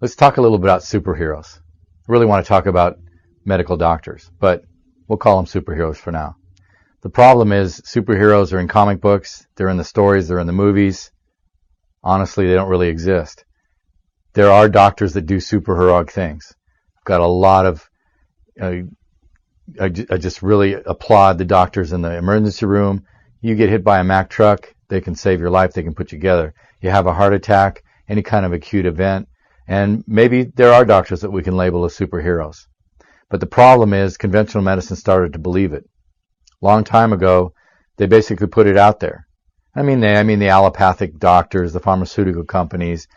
Let's talk a little bit about superheroes. I really want to talk about medical doctors, but we'll call them superheroes for now. The problem is superheroes are in comic books, they're in the stories, they're in the movies. Honestly, they don't really exist. There are doctors that do superheroic things. I've got a lot of, I just really applaud the doctors in the emergency room. You get hit by a Mack truck, they can save your life, they can put you together. You have a heart attack, any kind of acute event, and maybe there are doctors that we can label as superheroes. But the problem is conventional medicine started to believe it. Long time ago, they basically put it out there. I mean the allopathic doctors, the pharmaceutical companies.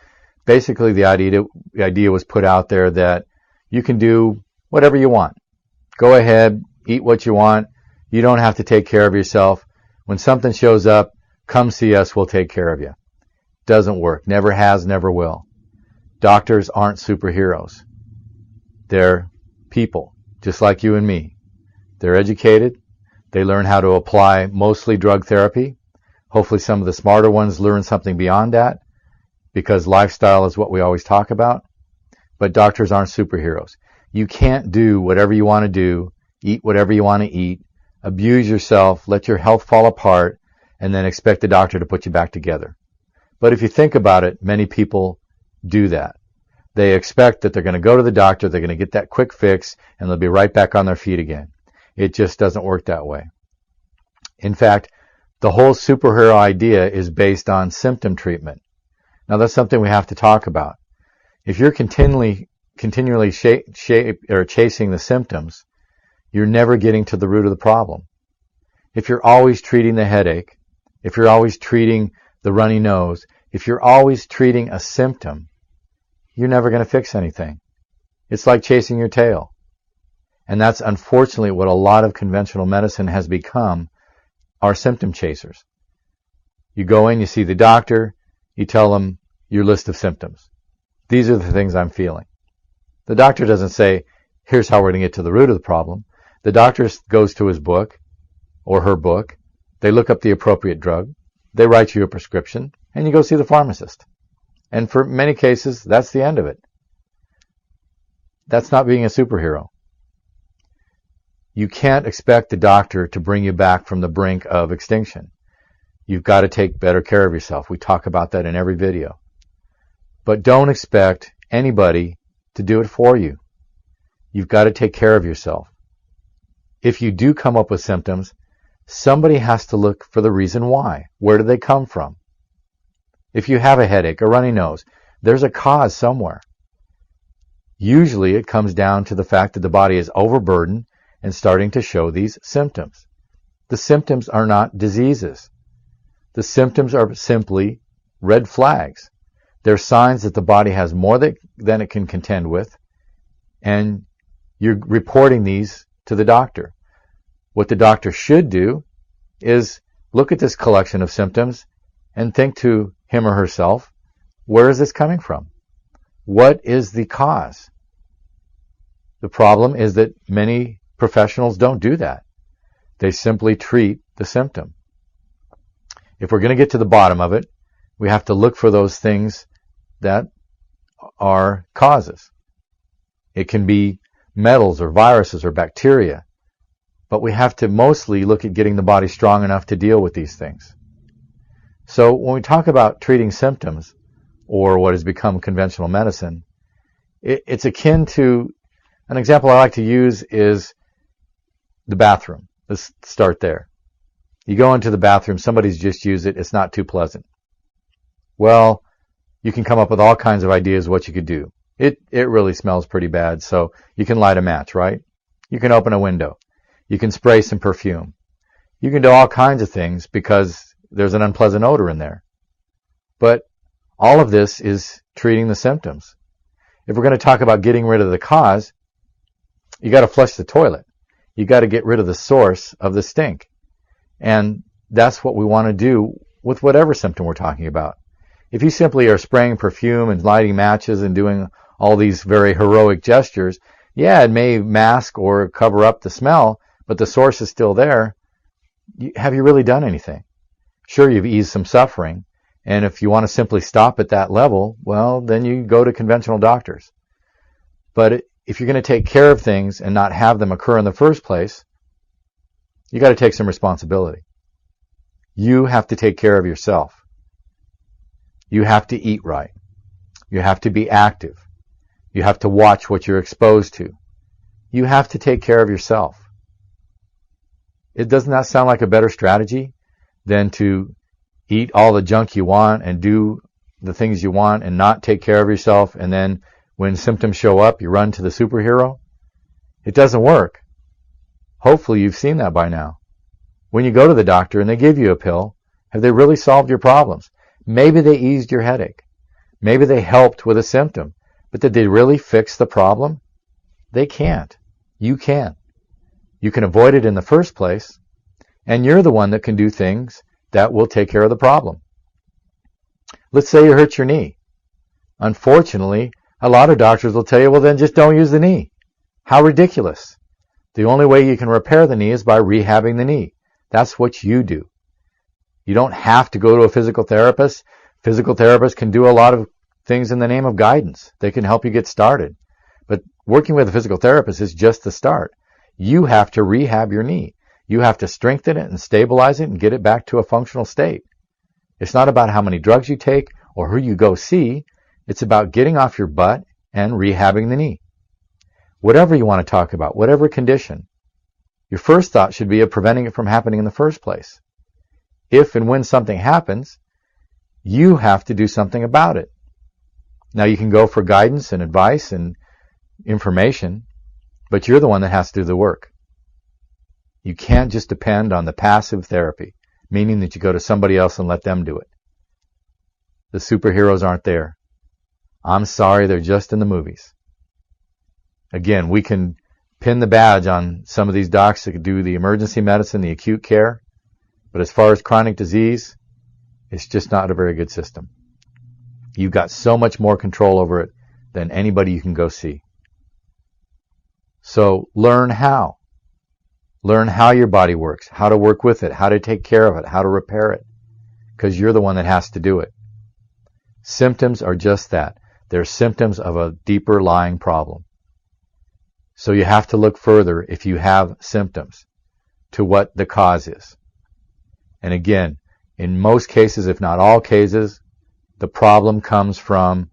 Basically, the idea was put out there that you can do whatever you want. Go ahead, eat what you want. You don't have to take care of yourself. When something shows up, come see us, we'll take care of you. Doesn't work. Never has, never will. Doctors aren't superheroes. They're people, just like you and me. They're educated. They learn how to apply mostly drug therapy. Hopefully some of the smarter ones learn something beyond that, because lifestyle is what we always talk about. But doctors aren't superheroes. You can't do whatever you want to do, eat whatever you want to eat, abuse yourself, let your health fall apart, and then expect the doctor to put you back together. But if you think about it, many people do that. They expect that they're going to go to the doctor, they're going to get that quick fix, and they'll be right back on their feet again. It just doesn't work that way. In fact, the whole superhero idea is based on symptom treatment. Now that's something we have to talk about. If you're continually chasing the symptoms, you're never getting to the root of the problem. If you're always treating the headache, if you're always treating the runny nose, if you're always treating a symptom, you're never going to fix anything. It's like chasing your tail. And that's unfortunately what a lot of conventional medicine has become, are symptom chasers. You go in, you see the doctor, you tell them your list of symptoms. These are the things I'm feeling. The doctor doesn't say, here's how we're going to get to the root of the problem. The doctor goes to his book or her book. They look up the appropriate drug. They write you a prescription, and you go see the pharmacist. And for many cases, that's the end of it. That's not being a superhero. You can't expect the doctor to bring you back from the brink of extinction. You've got to take better care of yourself. We talk about that in every video. But don't expect anybody to do it for you. You've got to take care of yourself. If you do come up with symptoms, somebody has to look for the reason why. Where do they come from? If you have a headache, a runny nose, there's a cause somewhere. Usually it comes down to the fact that the body is overburdened and starting to show these symptoms. The symptoms are not diseases. The symptoms are simply red flags. They're signs that the body has more than it can contend with, and you're reporting these to the doctor. What the doctor should do is look at this collection of symptoms and think to him or herself, where is this coming from? What is the cause? The problem is that many professionals don't do that. They simply treat the symptom. If we're going to get to the bottom of it, we have to look for those things that are causes. It can be metals or viruses or bacteria, but we have to mostly look at getting the body strong enough to deal with these things. So when we talk about treating symptoms, or what has become conventional medicine, it's akin to, an example I like to use is the bathroom. Let's start there. You go into the bathroom, somebody's just used it, it's not too pleasant. Well, you can come up with all kinds of ideas what you could do. It really smells pretty bad, so you can light a match, right? You can open a window. You can spray some perfume. You can do all kinds of things because there's an unpleasant odor in there. But all of this is treating the symptoms. If we're going to talk about getting rid of the cause, you got to flush the toilet. You got to get rid of the source of the stink. And that's what we want to do with whatever symptom we're talking about. If you simply are spraying perfume and lighting matches and doing all these very heroic gestures, yeah, it may mask or cover up the smell, but the source is still there. Have you really done anything? Sure, you've eased some suffering. And if you want to simply stop at that level, well, then you go to conventional doctors. But if you're going to take care of things and not have them occur in the first place, you got to take some responsibility. You have to take care of yourself. You have to eat right. You have to be active. You have to watch what you're exposed to. You have to take care of yourself. Doesn't that sound like a better strategy than to eat all the junk you want and do the things you want and not take care of yourself, and then when symptoms show up, you run to the superhero? It doesn't work. Hopefully you've seen that by now. When you go to the doctor and they give you a pill, have they really solved your problems? Maybe they eased your headache. Maybe they helped with a symptom. But did they really fix the problem? They can't. You can. You can avoid it in the first place, and you're the one that can do things that will take care of the problem. Let's say you hurt your knee. Unfortunately, a lot of doctors will tell you, well, then just don't use the knee. How ridiculous. The only way you can repair the knee is by rehabbing the knee. That's what you do. You don't have to go to a physical therapist. Physical therapists can do a lot of things in the name of guidance. They can help you get started. But working with a physical therapist is just the start. You have to rehab your knee. You have to strengthen it and stabilize it and get it back to a functional state. It's not about how many drugs you take or who you go see. It's about getting off your butt and rehabbing the knee. Whatever you want to talk about, whatever condition, your first thought should be of preventing it from happening in the first place. If and when something happens, you have to do something about it. Now you can go for guidance and advice and information, but you're the one that has to do the work. You can't just depend on the passive therapy, meaning that you go to somebody else and let them do it. The superheroes aren't there. I'm sorry, they're just in the movies. Again, we can pin the badge on some of these docs that could do the emergency medicine, the acute care, but as far as chronic disease, it's just not a very good system. You've got so much more control over it than anybody you can go see. So learn how. Learn how your body works, how to work with it, how to take care of it, how to repair it, because you're the one that has to do it. Symptoms are just that. They're symptoms of a deeper lying problem. So you have to look further if you have symptoms to what the cause is. And again, in most cases, if not all cases, the problem comes from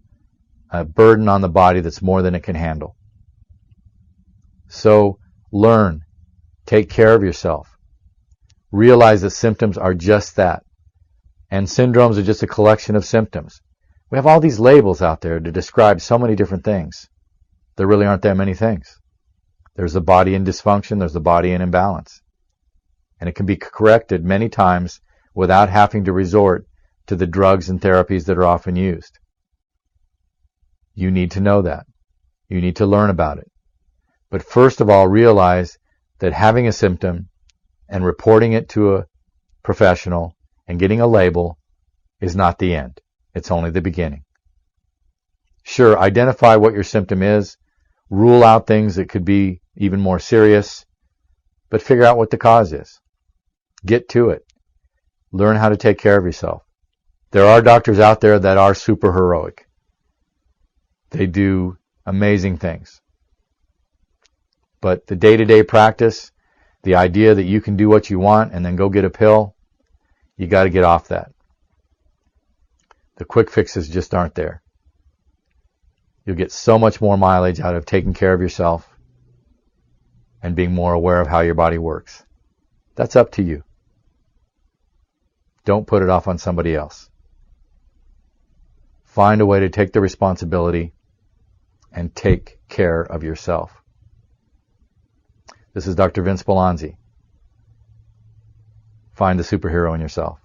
a burden on the body that's more than it can handle. So learn. Take care of yourself. Realize that symptoms are just that. And syndromes are just a collection of symptoms. We have all these labels out there to describe so many different things. There really aren't that many things. There's the body in dysfunction, there's the body in imbalance. And it can be corrected many times without having to resort to the drugs and therapies that are often used. You need to know that. You need to learn about it. But first of all, realize that having a symptom and reporting it to a professional and getting a label is not the end. It's only the beginning. Sure, identify what your symptom is, rule out things that could be even more serious, but figure out what the cause is. Get to it. Learn how to take care of yourself. There are doctors out there that are super heroic. They do amazing things. But the day-to-day practice, the idea that you can do what you want and then go get a pill, you got to get off that. The quick fixes just aren't there. You'll get so much more mileage out of taking care of yourself and being more aware of how your body works. That's up to you. Don't put it off on somebody else. Find a way to take the responsibility and take care of yourself. This is Dr. Vince Belanzi. Find the superhero in yourself.